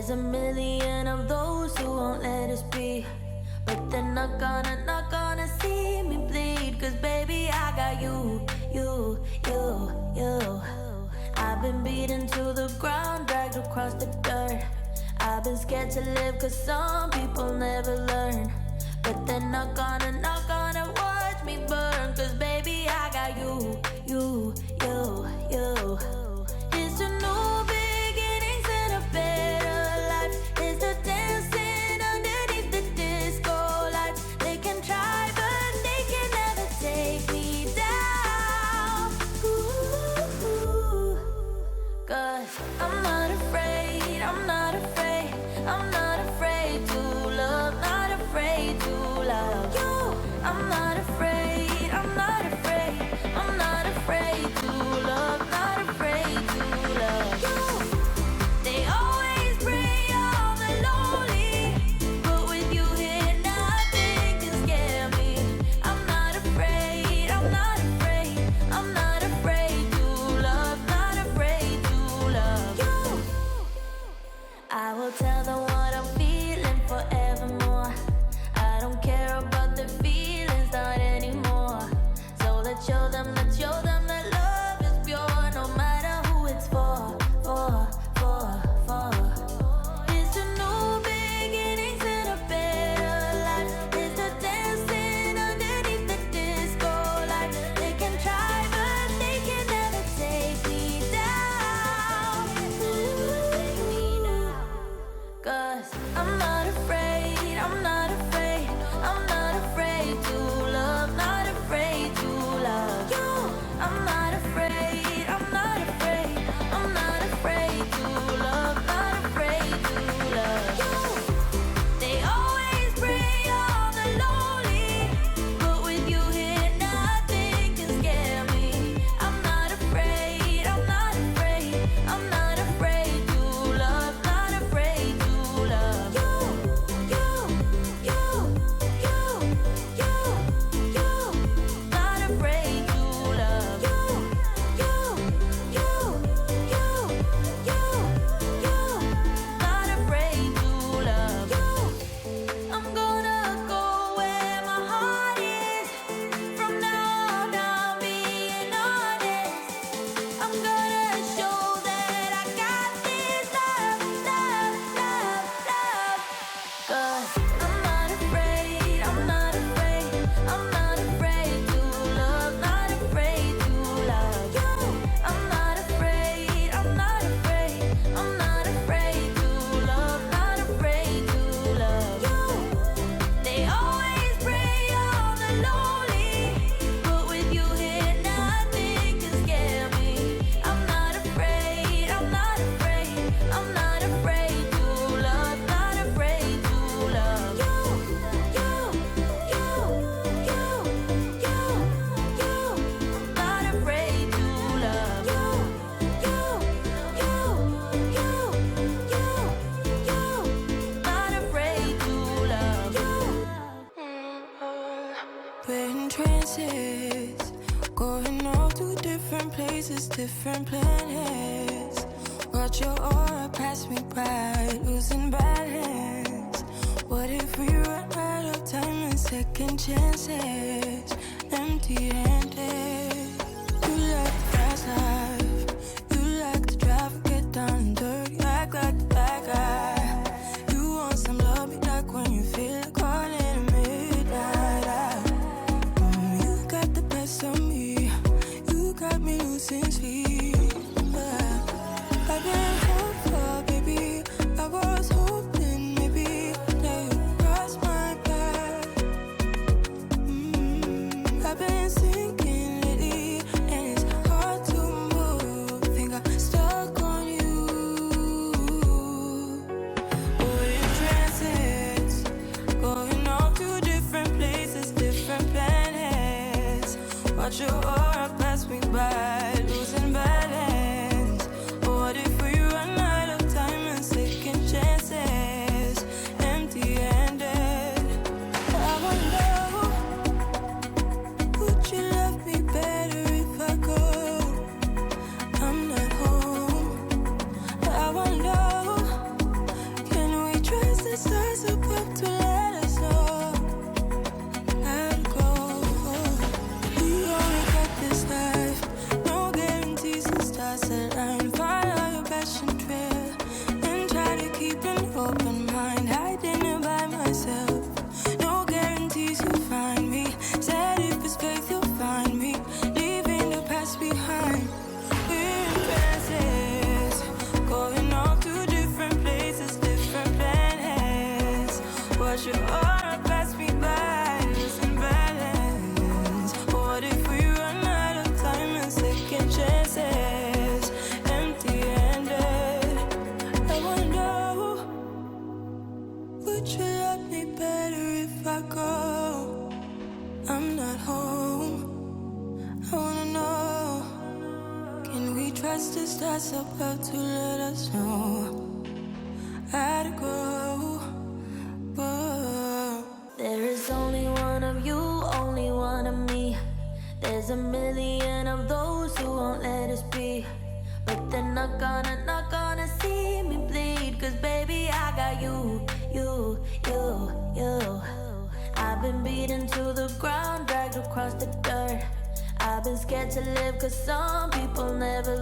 There's a million of those who won't let us be, but they're not gonna see me bleed. Cause baby, I got you. I've been beaten to the ground, dragged across the dirt. I've been scared to live cause some people never learn. But they're not gonna watch me burn. Cause baby, I got you. It's a new beginnings and a better life. It's the dancing underneath the disco lights. They can try but they can never take me down. Ooh. Cause I'm not afraid, I'm not afraid, I'm not afraid to love, not afraid to love you. I'm not afraid, I'm not afraid, I'm not afraid to love, not afraid to love you. They always bring all the lonely, but with you here nothing can scare me. I'm not afraid, I'm not afraid, I'm not afraid to love, not afraid to love you. I will tell them what I'm feeling forevermore. I don't care about the feelings, not anymore. So let's show them that love is pure, no matter who it's for. It's a new beginnings and a better life. It's the dancing underneath the disco light. They can try but they can never take me down. Cause I'm not afraid, I'm not afraid, I'm not afraid to love, not afraid to love you. I'm not afraid, I'm not afraid, I'm not afraid to love, not afraid to love you. They always bring all the lonely, but with you here nothing can scare me. I'm not afraid, I'm not afraid, I'm not afraid to love, not afraid to love you. Not afraid to love you. Not afraid to love you. I'm gonna go where my heart is. From now on, I'm being honest. I'm gonna show that I got this love. Cause I'm not afraid, I'm not afraid, I'm not afraid to love, not afraid to love you. I'm not afraid, I'm not afraid, I'm not afraid to love, not afraid to love you. They always bring all the lonely, but with you here nothing can scare me. I'm not afraid, I'm not afraid, I'm not afraid to love, not afraid to love you. Not afraid to love you. Not afraid to love you. We're in trances, going off to different places, different planets. Watch your aura pass me by, losing balance. What if we run out of time and second chances? Empty-handed. You like the fast life, you like to drive and get down and dirty, act like a bad guy. You want some love, be like when you feel like calling at midnight. You got the best of me, you got me losing sleep. I've been hopeful, baby, I was hoping maybe that you'd cross my path. I've been sinking lately, and it's hard to move. past the stars about to let us know how to grow. Whoa. There is only one of you, only one of me. There's a million of those who won't let us be. But they're not gonna see me bleed. Cause baby, I got you. I've been beaten to the ground, dragged across the dirt. I've been scared to live cause some people never